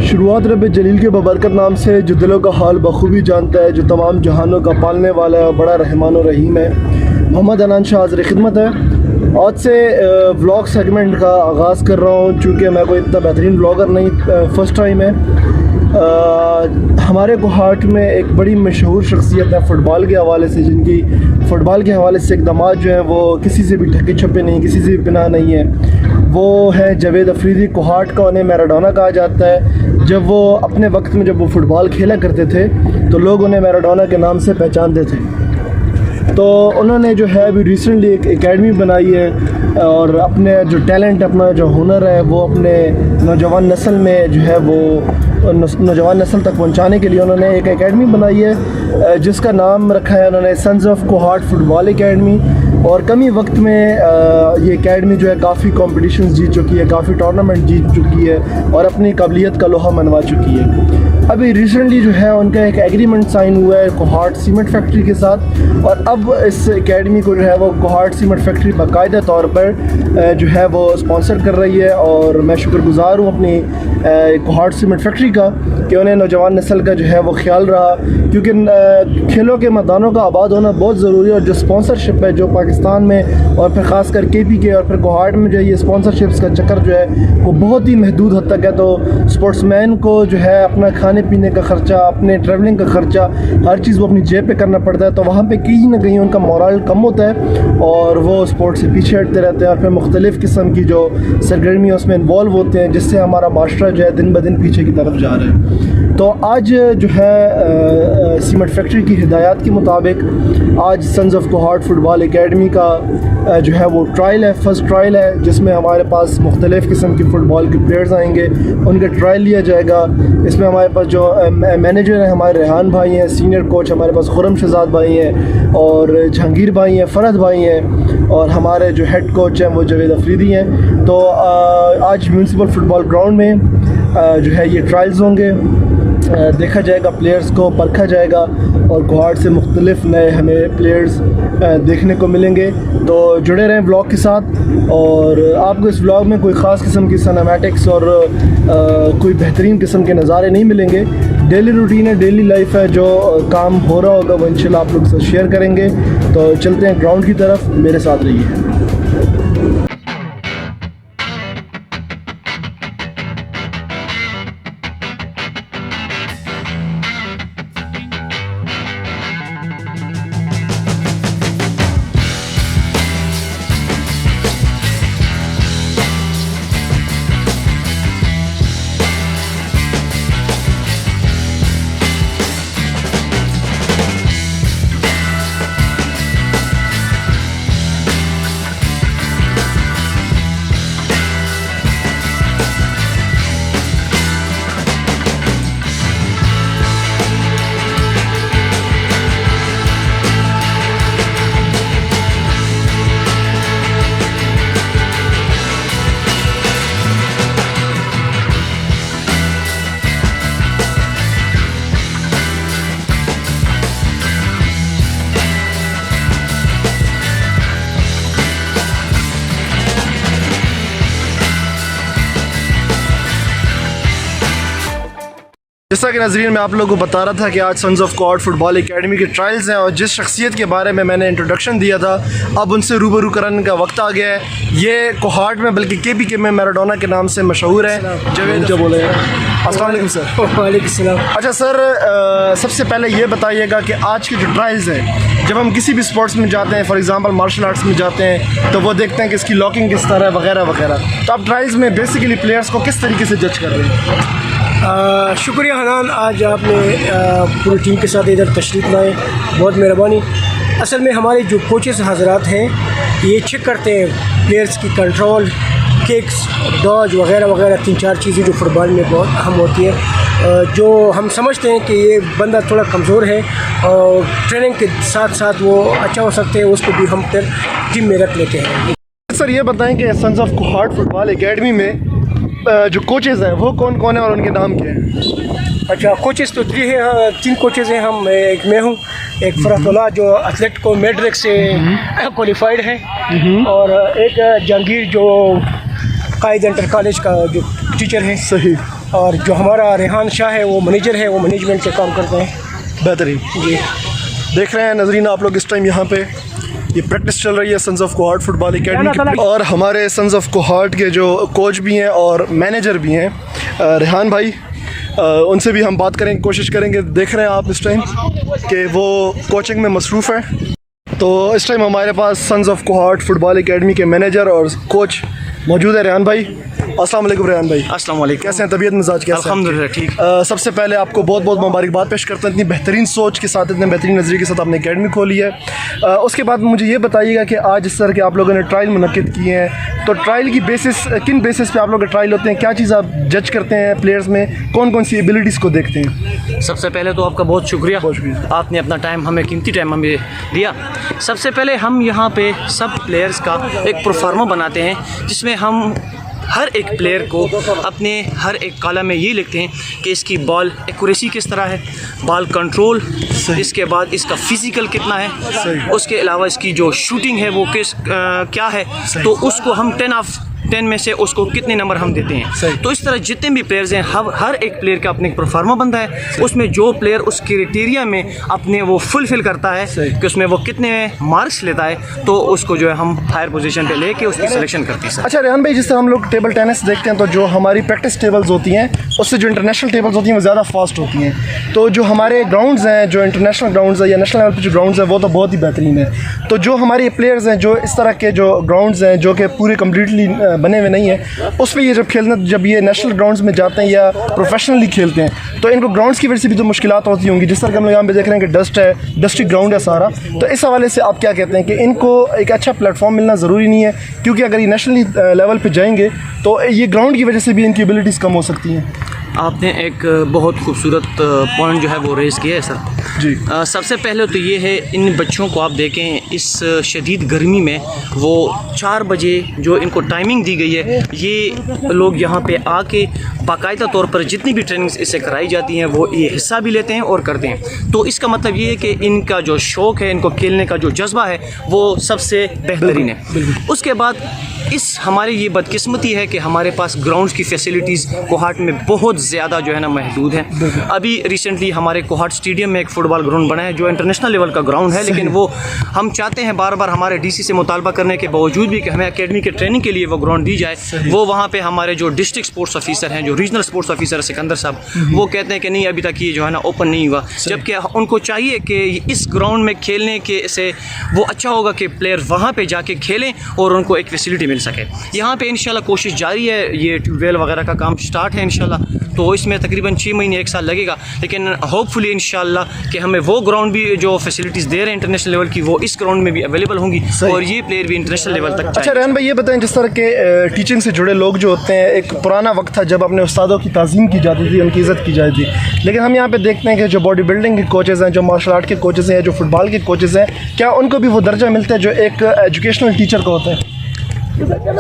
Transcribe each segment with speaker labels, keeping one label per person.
Speaker 1: شروعات رب جلیل کے ببرکت نام سے جو دلوں کا حال بخوبی جانتا ہے، جو تمام جہانوں کا پالنے والا ہے اور بڑا رحمان و رحیم ہے، محمد انان شاہ حاضر خدمت ہے۔ آج سے ولاگ سیگمنٹ کا آغاز کر رہا ہوں، چونکہ میں کوئی اتنا بہترین ولاگر نہیں، فرسٹ ٹائم ہے۔ ہمارے کوہاٹ میں ایک بڑی مشہور شخصیت ہے فٹ بال کے حوالے سے، جن کی فٹ بال کے حوالے سے اقدامات جو ہیں وہ کسی سے بھی ڈھکے چھپے نہیں، کسی سے بھی بنا نہیں ہے۔ وہ ہے جاوید افریدی۔ کوہاٹ کا انہیں میراڈونا کہا جاتا ہے۔ جب وہ اپنے وقت میں جب وہ فٹ بال کھیلا کرتے تھے تو لوگ انہیں میراڈونا کے نام سے پہچانتے تھے۔ تو انہوں نے جو ہے ابھی ریسنٹلی ایک اکیڈمی بنائی ہے، اور اپنے جو ٹیلنٹ، اپنا جو ہنر ہے وہ اپنے نوجوان نسل میں جو ہے وہ نوجوان نسل تک پہنچانے کے لیے انہوں نے ایک اکیڈمی بنائی ہے، جس کا نام رکھا ہے انہوں نے sons of Kohat football academy. اور کم ہی وقت میں یہ اکیڈمی جو ہے کافی کمپٹیشنز جیت چکی ہے، کافی ٹورنامنٹ جیت چکی ہے اور اپنی قابلیت کا لوہا منوا چکی ہے۔ ابھی ریسنٹلی جو ہے ان کا ایک ایگریمنٹ سائن ہوا ہے کوہاٹ سیمنٹ فیکٹری کے ساتھ، اور اب اس اکیڈمی کو جو ہے وہ کوہاٹ سیمنٹ فیکٹری باقاعدہ طور پر جو ہے وہ اسپانسر کر رہی ہے، اور میں شکر گزار ہوں اپنی کوہاٹ سیمنٹ فیکٹری کا کہ انہیں نوجوان نسل کا جو ہے وہ خیال رہا، کیونکہ کھیلوں کے میدانوں کا آباد ہونا بہت ضروری ہے، اور جو اسپانسرشپ ہے جو پاکستان میں اور پھر خاص کر کے پی کے اور پھر کوہاٹ میں جو ہے یہ اسپانسرشپس کا چکر جو ہے وہ بہت ہی محدود حد تک ہے۔ تو اسپورٹس مین کو جو ہے اپنا کھانے پینے کا خرچہ، اپنے ٹریولنگ کا خرچہ، ہر چیز وہ اپنی جیب پہ کرنا پڑتا ہے، تو وہاں پہ کہیں نہ کہیں ان کا مورال کم ہوتا ہے اور وہ اسپورٹ سے پیچھے ہٹتے رہتے ہیں، اور پھر مختلف قسم کی جو سرگرمیاں اس میں انوالو ہوتے ہیں، جس سے ہمارا معاشرہ جو ہے دن بدن پیچھے کی طرف جا رہا ہے۔ تو آج جو ہے سیمنٹ فیکٹری کی ہدایات کے مطابق آج sons of Kohat football academy کا جو ہے وہ ٹرائل ہے، فرسٹ ٹرائل ہے، جس میں ہمارے پاس مختلف قسم کے فٹ بال کے پلیئرز آئیں گے، ان کا ٹرائل لیا جائے گا۔ اس میں ہمارے پاس جو مینیجر ہیں ہمارے ریحان بھائی ہیں، سینئر کوچ ہمارے پاس خرم شہزاد بھائی ہیں، اور جہانگیر بھائی ہیں، فرحت بھائی ہیں، اور ہمارے جو ہیڈ کوچ ہیں وہ جاوید افریدی ہیں۔ تو آج میونسپل فٹ بال گراؤنڈ میں جو ہے یہ ٹرائلز ہوں گے، دیکھا جائے گا، پلیئرز کو پرکھا جائے گا، اور کوہاٹ سے مختلف نئے ہمیں پلیئرز دیکھنے کو ملیں گے۔ تو جڑے رہیں بلاگ کے ساتھ، اور آپ کو اس بلاگ میں کوئی خاص قسم کی سنیمیٹکس اور کوئی بہترین قسم کے نظارے نہیں ملیں گے۔ ڈیلی روٹین ہے، ڈیلی لائف ہے، جو کام ہو رہا ہوگا وہ انشاءاللہ آپ لوگ کے ساتھ شیئر کریں گے۔ تو چلتے ہیں گراؤنڈ کی طرف، میرے ساتھ رہیے۔ جیسا کہ ناظرین میں آپ لوگوں کو بتا رہا تھا کہ آج sons of Kohat football academy کے ٹرائلز ہیں، اور جس شخصیت کے بارے میں نے انٹروڈکشن دیا تھا اب ان سے روبرو کرنے کا وقت آ گیا ہے۔ یہ کوہاٹ میں بلکہ کے پی کے میں میراڈونا کے نام سے مشہور ہے۔ جاوید بولے السلام علیکم سر۔
Speaker 2: وعلیکم السلام۔
Speaker 1: اچھا سر، سب سے پہلے یہ بتائیے گا کہ آج کے جو ٹرائلز ہیں، جب ہم کسی بھی اسپورٹس میں جاتے ہیں، فار ایگزامپل مارشل آرٹس میں جاتے ہیں، تو وہ دیکھتے ہیں کہ اس کی لاکنگ کس طرح ہے وغیرہ وغیرہ، تو آپ ٹرائلز میں بیسیکلی پلیئرس کو کس طریقے سے جج کر رہے ہیں؟
Speaker 2: شکریہ حنان، آج آپ نے پوری ٹیم کے ساتھ ادھر تشریف لائے، بہت مہربانی۔ اصل میں ہمارے جو کوچز حضرات ہیں یہ چیک کرتے ہیں پلیئرس کی کنٹرول، ککس، ڈاج وغیرہ وغیرہ، 3-4 چیزیں جو فٹ بال میں بہت اہم ہوتی ہے، جو ہم سمجھتے ہیں کہ یہ بندہ تھوڑا کمزور ہے اور ٹریننگ کے ساتھ ساتھ وہ اچھا ہو سکتے ہیں، اس کو بھی ہم پھر ٹیم میں رکھ لیتے ہیں۔
Speaker 1: سر یہ بتائیں کہ sons of Kohat football academy میں جو کوچز ہیں وہ کون کون ہیں اور ان کے نام کیا ہیں؟
Speaker 2: اچھا، کوچز تو 3 کوچز ہیں ہم، ایک میں ہوں، ایک فرحت اللہ جو ایتھلیٹ کو میڈرک سے کوالیفائڈ ہے، اور ایک جہانگیر جو قائد انٹر کالج کا جو ٹیچر ہے۔
Speaker 1: صحیح۔
Speaker 2: اور جو ہمارا ریحان شاہ ہے وہ منیجر ہے, وہ مینجمنٹ کے کام کرتے ہیں.
Speaker 1: بہترین.
Speaker 2: جی
Speaker 1: دیکھ رہے ہیں ناظرین آپ لوگ اس ٹائم یہاں پہ یہ پریکٹس چل رہی ہے sons of Kohart football academy کی, اور ہمارے سنز آف کوہارٹ کے جو کوچ بھی ہیں اور مینیجر بھی ہیں ریحان بھائی, ان سے بھی ہم بات کریں کوشش کریں گے. دیکھ رہے ہیں آپ اس ٹائم کہ وہ کوچنگ میں مصروف ہیں. تو اس ٹائم ہمارے پاس sons of Kohart football academy کے مینیجر اور کوچ موجود ہے ریحان بھائی. السلام علیکم ریحان بھائی.
Speaker 3: السلام علیکم.
Speaker 1: کیسے ہیں, طبیعت مزاج کیسے ہیں؟
Speaker 3: الحمدللہ ٹھیک.
Speaker 1: سب سے پہلے آپ کو بہت بہت مبارکباد پیش کرتا ہوں, اتنی بہترین سوچ کے ساتھ, اتنے بہترین نظریے کے ساتھ آپ نے اکیڈمی کھولی ہے. اس کے بعد مجھے یہ بتائیے گا کہ آج اس طرح کے آپ لوگوں نے ٹرائل منعقد کیے ہیں, تو ٹرائل کی بیسس کن بیسس پہ آپ لوگ ٹرائل ہوتے ہیں, کیا چیز آپ جج کرتے ہیں پلیئرز میں, کون کون سی ایبلٹیز کو دیکھتے ہیں؟
Speaker 3: سب سے پہلے تو آپ کا بہت شکریہ, آپ نے اپنا ٹائم ہمیں قیمتی ٹائم ہمیں دیا. سب سے پہلے ہم یہاں پہ سب پلیئرز کا ایک پروفارما بناتے ہیں جس میں ہم ہر ایک پلیئر کو اپنے ہر ایک کالم میں یہ لکھتے ہیں کہ اس کی بال ایکوریسی کس طرح ہے, بال کنٹرول, اس کے بعد اس کا فزیکل کتنا ہے, اس کے علاوہ اس کی جو شوٹنگ ہے وہ کیا ہے, تو اس کو ہم 10 میں سے اس کو کتنے نمبر ہم دیتے ہیں. تو اس طرح جتنے بھی پلیئرز ہیں ہر ایک پلیئر کا اپنے ایک پرفارما بنتا ہے, اس میں جو پلیئر اس کرائٹیریا میں اپنے وہ فل کرتا ہے کہ اس میں وہ کتنے مارکس لیتا ہے, تو اس کو جو ہے ہم ہائر پوزیشن پہ لے کے اس کی سلیکشن کرتے ہیں.
Speaker 1: اچھا ریحان بھائی, جس طرح ہم لوگ ٹیبل ٹینس دیکھتے ہیں تو جو ہماری پریکٹس ٹیبلز ہوتی ہیں اس سے جو انٹرنیشنل ٹیبلز ہوتی ہیں وہ زیادہ فاسٹ ہوتی ہیں, تو جو ہمارے گراؤنڈز ہیں, جو انٹرنیشنل گراؤنڈز ہیں یا نیشنل لیول پہ جو گراؤنڈز ہیں وہ تو بہت ہی بہترین ہیں. تو جو ہمارے پلیئرز ہیں جو اس طرح کے جو گراؤنڈز ہیں جو کہ پورے کمپلیٹلی بنے ہوئے نہیں ہیں, اس پہ یہ جب یہ نیشنل گراؤنڈز میں جاتے ہیں یا پروفیشنلی کھیلتے ہیں تو ان کو گراؤنڈس کی وجہ سے بھی تو مشکلات ہوتی ہوں گی, جس طرح کہ ہم لوگ یہاں پہ دیکھ رہے ہیں کہ ڈسٹ ہے, ڈسٹی گراؤنڈ ہے سارا. تو اس حوالے سے آپ کیا کہتے ہیں کہ ان کو ایک اچھا پلیٹ فارم ملنا ضروری نہیں ہے, کیونکہ اگر یہ نیشنلی لیول پہ جائیں گے تو یہ گراؤنڈ کی وجہ سے بھی ان کی ایبلٹیز کم ہو سکتی ہیں؟
Speaker 3: آپ نے ایک بہت خوبصورت پوائنٹ جو ہے وہ ریز کیا ہے سر.
Speaker 1: جی
Speaker 3: سب سے پہلے تو یہ ہے, ان بچوں کو آپ دیکھیں اس شدید گرمی میں وہ 4 بجے جو ان کو ٹائمنگ دی گئی ہے, یہ لوگ یہاں پہ آ کے باقاعدہ طور پر جتنی بھی ٹریننگز اس سے کرائی جاتی ہیں وہ یہ حصہ بھی لیتے ہیں اور کرتے ہیں. تو اس کا مطلب یہ ہے کہ ان کا جو شوق ہے, ان کو کھیلنے کا جو جذبہ ہے وہ سب سے بہترین ہے. اس کے بعد ہماری یہ بدقسمتی ہے کہ ہمارے پاس گراؤنڈز کی فیسلٹیز کوہارٹ میں بہت زیادہ جو ہے نا محدود ہیں. ابھی ریسنٹلی ہمارے کوہارٹ اسٹیڈیم میں ایک فٹ بال گراؤنڈ بنا ہے جو انٹرنیشنل لیول کا گراؤنڈ ہے, لیکن وہ ہم چاہتے ہیں بار بار ہمارے ڈی سی سے مطالبہ کرنے کے باوجود بھی کہ ہمیں اکیڈمی کے ٹریننگ کے لیے وہ گراؤنڈ دی جائے. وہ وہاں پہ ہمارے جو ڈسٹرکٹ اسپورٹس آفیسر ہیں, جو ریجنل اسپورٹس آفیسر سکندر صاحب, وہ کہتے ہیں کہ نہیں ابھی تک یہ جو ہے نا اوپن نہیں ہوا, جبکہ ان کو چاہیے کہ اس گراؤنڈ میں کھیلنے کے سے وہ اچھا ہوگا کہ پلیئر وہاں پہ جا کے کھیلیں اور ان کو ایک فیسلٹی مل سکے. یہاں پہ انشاءاللہ کوشش جاری ہے, یہ ٹیوب ویل وغیرہ کا کام سٹارٹ ہے انشاءاللہ, تو اس میں تقریباً 6 مہینے 1 سال لگے گا, لیکن ہوپ فلی انشاءاللہ کہ ہمیں وہ گراؤنڈ بھی جو فیسلٹیز دے رہے ہیں انٹرنیشنل لیول کی وہ اس گراؤنڈ میں بھی اویلیبل ہوں گی اور یہ پلیئر بھی انٹرنیشنل لیول تک جائیں.
Speaker 1: اچھا ریحان بھائی, یہ بتائیں جس طرح کے ٹیچنگ سے جڑے لوگ جو ہوتے ہیں, ایک پرانا وقت تھا جب اپنے استادوں کی تعظیم کی جاتی تھی, ان کی عزت کی جاتی تھی, لیکن ہم یہاں پہ دیکھتے ہیں کہ جو باڈی بلڈنگ کے کوچز ہیں, جو مارشل آرٹ کے کوچز ہیں, جو فٹ بال کے کوچز ہیں, کیا ان کو بھی وہ درجہ ملتا ہے جو ایک ایجوکیشنل ٹیچر کو ہوتا ہے؟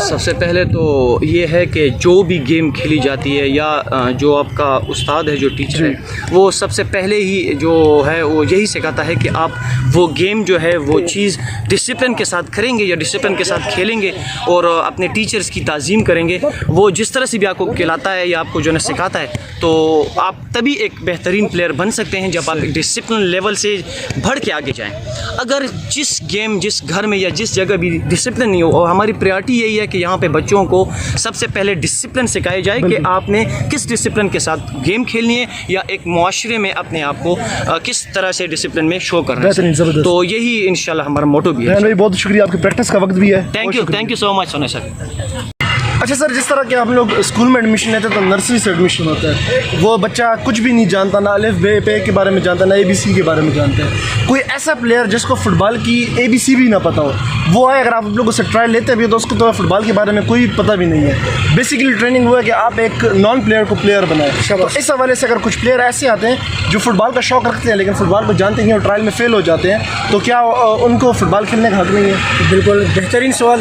Speaker 3: سب سے پہلے تو یہ ہے کہ جو بھی گیم کھیلی جاتی ہے یا جو آپ کا استاد ہے, جو ٹیچر ہے, وہ سب سے پہلے ہی جو ہے وہ یہی سکھاتا ہے کہ آپ وہ گیم جو ہے وہ چیز ڈسپلن کے ساتھ کریں گے یا ڈسپلن کے ساتھ کھیلیں گے اور اپنے ٹیچرز کی تعظیم کریں گے. وہ جس طرح سے بھی آپ کو کھلاتا ہے یا آپ کو جو ہے سکھاتا ہے, تو آپ تبھی ایک بہترین پلیئر بن سکتے ہیں جب آپ ایک ڈسپلن لیول سے بڑھ کے آگے جائیں. اگر جس گیم, جس گھر میں یا جس جگہ بھی ڈسپلن نہیں ہو, اور ہماری پریارٹی یہی ہے کہ یہاں پہ بچوں کو سب سے پہلے ڈسپلن سکھایا جائے کہ آپ نے کس ڈسپلن کے ساتھ گیم کھیلنی ہے یا ایک معاشرے میں اپنے آپ کو کس طرح سے ڈسپلن میں شو کرنا ہے. تو یہی انشاءاللہ ہمارا موٹو بھی ہے.
Speaker 1: بہت شکریہ, آپ کی پریکٹس کا وقت بھی ہے.
Speaker 3: تھینک یو سو مچ سونے سر.
Speaker 1: اچھا سر, جس طرح کہ ہم لوگ اسکول میں ایڈمیشن لیتے ہیں تو نرسری سے ایڈمیشن ہوتا ہے, وہ بچہ کچھ بھی نہیں جانتا, نہ الف بے پے کے بارے میں جانتا, نہ ABC کے بارے میں جانتا ہے. کوئی ایسا پلیئر جس کو فٹ بال کی ABC بھی نہ پتہ ہو, وہ ہے, اگر آپ لوگ اسے ٹرائل لیتے بھی تو اس کو تو فٹ بال کے بارے میں کوئی پتہ بھی نہیں ہے. بیسیکلی ٹریننگ وہ ہے کہ آپ ایک نان پلیئر کو پلیئر بنائیں. تو اس حوالے سے اگر کچھ پلیئر ایسے آتے ہیں جو فٹ بال کا شوق رکھتے ہیں لیکن فٹ بال کو جانتے ہیں اور ٹرائل میں فیل ہو جاتے ہیں, تو کیا ان کو فٹ بال کھیلنے کا حق نہیں ہے؟
Speaker 2: بالکل بہترین سوال.